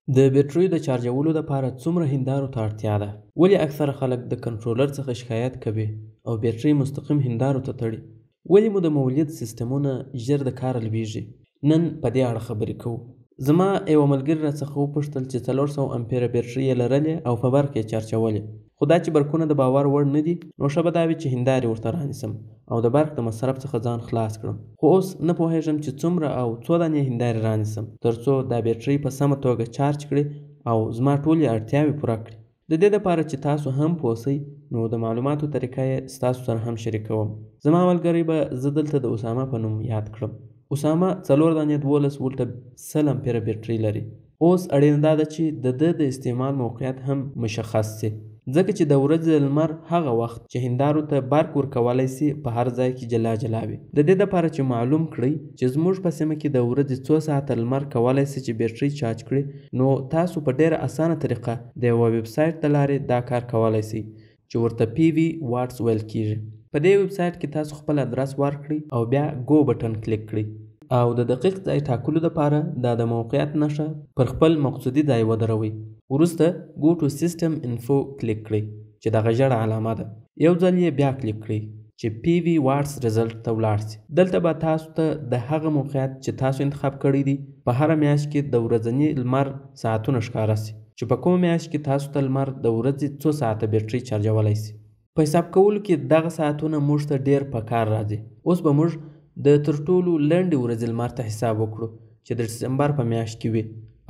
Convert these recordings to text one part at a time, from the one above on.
د بیټریو د چارجولو لپاره څومره هندارو ته اړتیا ده؟ ولې اکثره خلک د کنټرولر څخه شکایت کوي او بیټرۍ مستقیم هندارو ته تړي؟ ولې مو د مولد سیستمونه ژر د کاره لویږي؟ نن په دې اړه خبرې کوو. زما یوه ملګري راڅخه وپوښتل چې 400 امپیره بیټرۍ یې لرلې او په برق یې چارجولې، خو دا چې برقونه د باور وړ نه دي، نو ښه به دا وي چې هندارې ورته رانیسم او د برق د مصرف څخه ځان خلاص کړم. خو اوس نه پوهیږم چې څومره او څو دانې هندارې رانیسم ترڅو دا بیټرۍ په سمه توګه چارج کړي او زما ټولې اړتیاوې پوره کړي. د دې دپاره چې تاسو هم پوه سئ، نو د معلوماتو طریقه یې ستاسو سره هم شریکوم. زما ملګری به زه دلته د اسامه په نوم یاد کړم. اسامه 4 دانې 12 ولټه 100 امپیره بیټرۍ لري. اوس اړینه دا ده چې د ده د استعمال موقعیت هم مشخص سي، ځکه چې د ورځې د لمر هغه وخت چې هندارو ته برق ورکولی سي په هر ځای کې جلا جلا وي. د دې دپاره چې معلوم کړئ چې زموږ په سیمه کې د ورځې څو ساعته لمر کولی سي چې بیټرۍ چارج کړي، نو تاسو په ډیره اسانه طریقه د یوه ویب سایټ د لارې دا کار کولی سئ چې ورته PV واټس ویل کیږي. په دې ویب سایټ کې تاسو خپل ادرس ورکړئ او بیا گو بټن کلیک کړئ او د دقیق ځای ټاکلو دپاره دا د موقعیت نښه پر خپل مقصودي ځای ودروئ. وروسته گو ټو سیسټم انفو کلیک کړئ چې دغه ژړه علامه ده. یو ځل یې بیا کلیک کړئ چې PV واټس ریزلټ ته ولاړ سي. دلته به تاسو ته د هغه موقعیت چې تاسو انتخاب کړی دی په هره میاشت کې د ورځني لمر ساعتونه ښکاره سي، چې په کومه میاشت کې تاسو ته لمر د ورځې څو ساعته بیټرۍ چارجولی سي. په حساب کولو کې دغه ساعتونه موږ ته ډیر په کار راځي. اوس به موږ د تر ټولو لنډې ورځې لمر ته حساب وکړو چې د ډسمبر په میاشت کې وي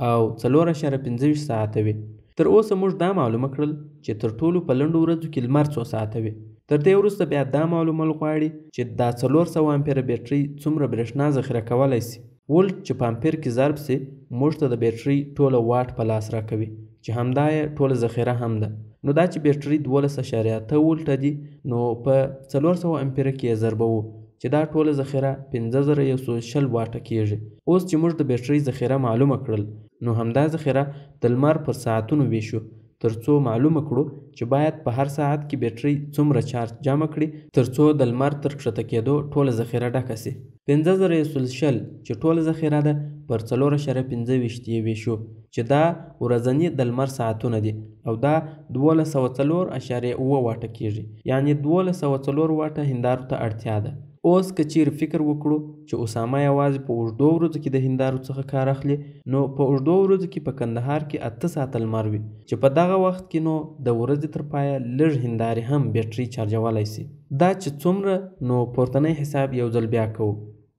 او 4.25 ساعته وي. تر اوسه موږ دا معلومه کړل چې تر ټولو په لنډو ورځو کې لمر څو ساعته وي. تر دې وروسته بیا دا معلومول غواړي چې دا 400 امپیره بیټرۍ څومره برېښنا ذخیره کولی سي. ولټ چې په امپیر کې ضرب سي موږ ته د بیټرۍ ټوله واټ په لاس راکوي، چې همدا یې ټوله ذخیره هم ده. نو دا چې بیټرۍ 12.8 ولټه دي، نو په 400 امپیره کې یې ضربوو چې دا ټوله ذخیره 5120 واټه کیږي. اوس چې موږ د بیټرۍ ذخیره معلومه کړل، نو همدا ذخیره د لمر پر ساعتونو ویشو ترڅو معلومه کړو چې باید په هر ساعت کې بیټرۍ څومره چارج جمع کړي ترڅو د لمر تر کښته کېدو ټوله ذخیره ډکه سي. 5120 چې ټوله ذخیره ده پر 4.25 یې ویشو چې دا ورځني د لمر ساعتونه دي او دا 1204.7 واټه کیږي، یعنی 1204 واټه هندارو ته اړتیا ده. اوس که چیرې فکر وکړو چې اسامه یوازې په اوږدو ورځو کې د هندارو څخه کار اخلي، نو په اوږدو ورځو کې په کندهار کې 8 ساعته لمر وي، چې په دغه وخت کې نو د ورځې تر پایه لږ هندارې هم بیټرۍ چارجولی سي. دا چې څومره، نو پورتنی حساب یو ځل بیا کوو.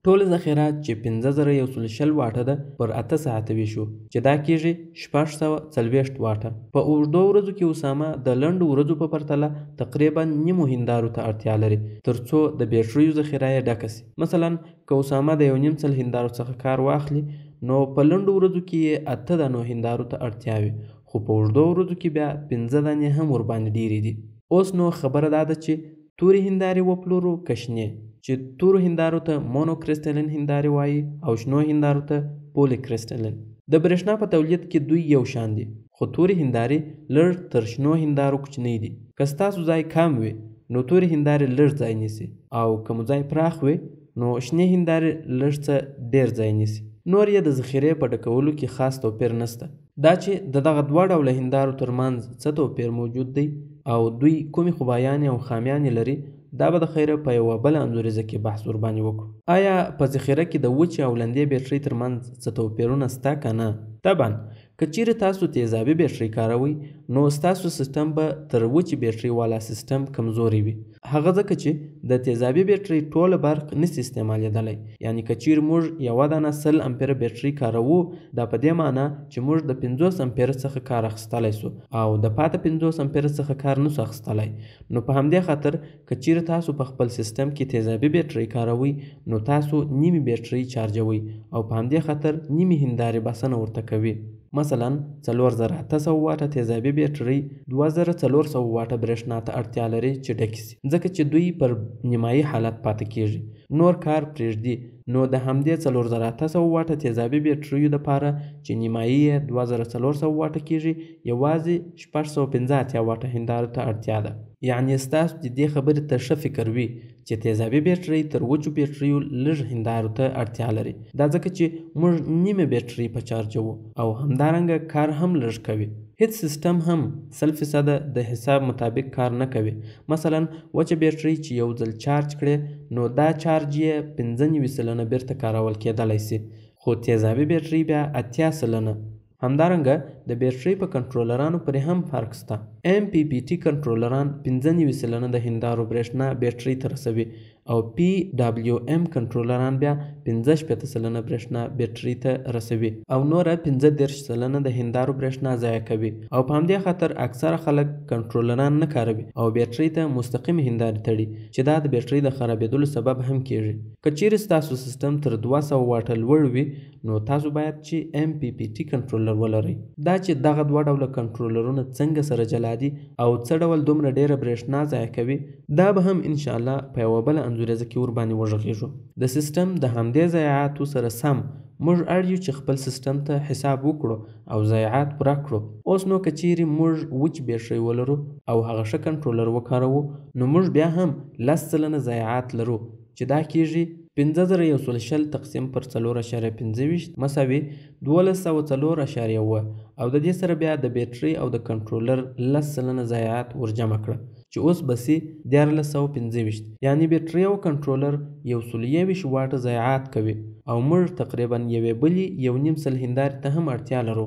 ټوله ذخیره چې 5120 واټه ده پر 8 ساعته ویشو چې دا کیږي 640 واټه. په اوږدو ورځو کې اسامه د لنډو ورځو په پرتله تقریبا نیمو هندارو ته اړتیا لري ترڅو د بیټریو ذخیره یې ډکه سي. مثلا که اسامه د 1.5 سل هندارو څخه کار واخلي، نو په لنډو ورځو کې یې 8 دانو هندارو ته اړتیا وي، خو په اوږدو ورځو کې بیا 5 دانې هم ورباندې ډیرې دي. اوس نو خبره دا ده چې تورې هندارې وپلورو که شنې، چې تورو هندارو ته مونو کرسټلین هندارې وایي او شنو هندارو ته پولی کرسټلین. د برېښنا په تولید کې دوی یو شان دي، خو تورې هندارې لږ تر شنو هندارو کوچنۍ دي. که ستاسو ځای کم وي، نو تورې هندارې لږ ځای نیسي، او که مو ځای پراخ وي، نو شنې هندارې لږ څه ډیر ځای نیسي. نور یې د ذخیرې په ډکولو کې خاص توپیر نشته. دا چې د دغه دوه ډوله هندارو ترمنځ څه توپیر موجود دی او دوی کومې خوبایانې او خامیانې لري، دا به د خیره په یوه بله انځوریزه کې بحث ورباندې وکړو. آیا په ذخیره کې د وچې او لندې بیټرۍ ترمنځ څه توپیرونه شته که نه؟ طبعا که چیرې تاسو تیزابي بیټرۍ کاروئ، نو ستاسو سیستم به تر وچې بیټرۍ والا سیستم کمزوری وي. هغه ځکه چې د تیزابي بیټرۍ ټوله برق نشي استعمالیدلی. یعنی که چیرې موږ یوه دانه 100 امپیره بیټرۍ کاروو، دا په دې معنی چې موږ د 50 امپیره څخه کار اخیستلی سو او د پاته 50 امپیره څخه کار نسو اخیستلی. نو په همدې خاطر که چیرې تاسو په خپل سیستم کې تیزابي بیټرۍ کاروئ، نو تاسو نیمې بیټرۍ چارجوئ او په همدې خاطر نیمې هندارې بسنه ورته کوي. مثلا 4800 واټه تیزابي بیټرۍ 2400 واټه برېښنا ته اړتیا لري چې ډکې سي، ځکه چې دوی پر نیمایي حالت پاتې کیږي، نور کار پرېږدي. نو د همدې 4800 واټه تیزابي بیټریو دپاره چې نیمایي یې 2400 واټه کیږي، یوازې 685 واټه هندارو ته اړتیا ده. یعنې ستاسو د دې خبرې ته ښه فکر وي چې تیزابي بیټرۍ تر وچو بیټریو لږ هندارو ته اړتیا لري. دا ځکه چې موږ نیمه بیټرۍ په چارجوو او همدارنګه کار هم لږ کوي. هیڅ سیستم هم 100% د حساب مطابق کار نه کوي. مثلا وچه بیټرۍ چې یو ځل چارج کړي نو دا چارج یې 95% بیرته کارول کېدلی شي، خو تیزابي بیټرۍ بیا 80%. همدارنګه د بیټرۍ په کنټرولرانو پرې هم فرق شته. MPPT کنټرولران 95% د هندارو برېښنا بیټرۍ ته رسوي او PWM کنټرولران بیا 15% برېښنا بیټرۍ ته رسوي او نوره 15% د هندارو برېښنا ضایع کوي. او په همدې خاطر اکثره خلک کنټرولران نه کاروي او بیټرۍ ته مستقیم هندارې تړي چې دا د بیټرۍ د خرابېدلو سبب هم کیږي. که چیرې ستاسو سیستم تر 200 واټه لوړ وي نو تاسو باید چې MPPT کنټرولر ولرئ. دا چې دغه دوه ډوله کنټرولرونه څنګه سره جلا دي او څه ډول دومره ډیره برېښنا ضایع کوي دا به هم ان شاء الله په یوه بله انځوریزه کې ورباندې وغږیږو. د سیستم د همدې ضایعاتو سره سم موږ اړ یو چې خپل سیستم ته حساب وکړو او ضایعات پوره کړو. اوس نو که چیرې موږ وچ بیټرۍ ولرو او هغه ښه کنټرولر وکاروو نو موږ بیا هم 10% ضایعات لرو چې دا کیږي 5120 تقسیم پر 4.25 مساوي 1204.1 او د دې سره بیا د بیټرۍ او د کنټرولر 10% ضایعات ورجمع کړه چې اوس به سي 1325. یعنی بیټرۍ او کنټرولر 121 واټه ضایعات کوي او موږ تقریبا یوې بلې 1.5 هندارې ته هم اړتیا لرو.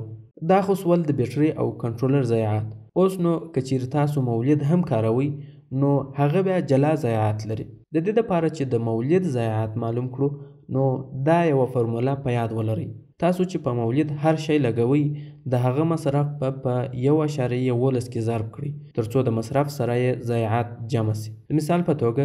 دا خو سول د بیټرۍ او کنټرولر ضایعات. اوس نو که چیرې تاسو مولد هم کاروئ نو هغه بیا جلا ضایعات لري. د دې لپاره چې د مولد ضایعات معلوم کړو نو دا یوه فرموله په یاد ولرئ. تاسو چې په مولد هر شی لګوئ د هغه مصرف په 1.11 کې ضرب کړئ تر څو د مصرف سره یې ضایعات جمع سي. د مثال په توګه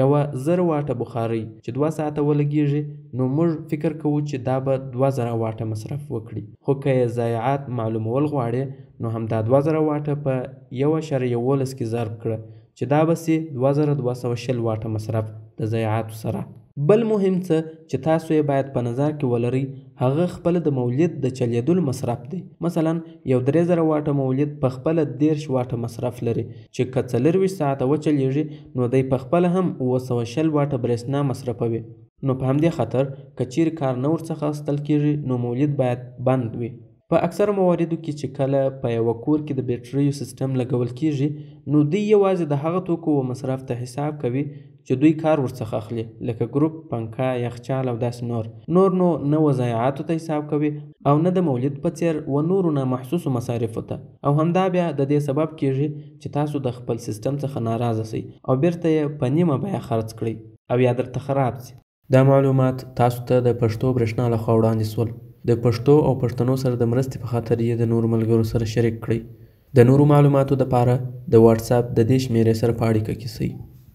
یوه 1000 واټه بخارۍ چې 2 ساعته ولګیږي نو موږ فکر کوو چې دا به 2000 واټه مصرف وکړي، خو که یې ضایعات معلومول غواړې نو همدا 2000 واټه په 1.11 کې ضرب کړه چې دا به سي 2220 واټه مصرف د ضایعاتو سره. بل مهم څه چې تاسو یې باید په نظر کې ولرئ هغه خپل د مولد د چلیدلو مصرف دی. مثلا یو 3000 واټه مولد په خپل 13 واټه مصرف لري چې که 24 ساعته وچلیږي نو دی په خپل هم 220 واټه برېښنا مصرفوي. نو په همدې خاطر که چیرې کار نه ورڅخه اخیستل کیږي نو مولد باید بند وي. په اکثره مواردو کې چې کله په یوه کور کې د بیټریو سیستم لګول کیږي نو دوی یوازې د هغه توکو و مصرف ته حساب کوي چې دوی کار ورڅخه اخلي، لکه ګروپ، پنکه، یخچال او داسې نور نو نه وضایعاتو ته حساب کوي او نه د مولد په څیر و نورو نامحسوسو مصارفو ته. او همدا بیا د دې سبب کیږي چې تاسو د خپل سیستم څخه ناراضه سئ او بیرته یې په نیمه بیه خرڅ کړئ او یا درته خراب سي. دا معلومات تاسو ته د پښتو برېښنا لخوا وړاندې سول. د پښتو او پښتنو سره د مرستې په خاطر یې د نورو ملګرو سره شریک کړئ. د نورو معلوماتو دپاره د واتساپ د دې شمیرې سره په اړیکه کې سئ.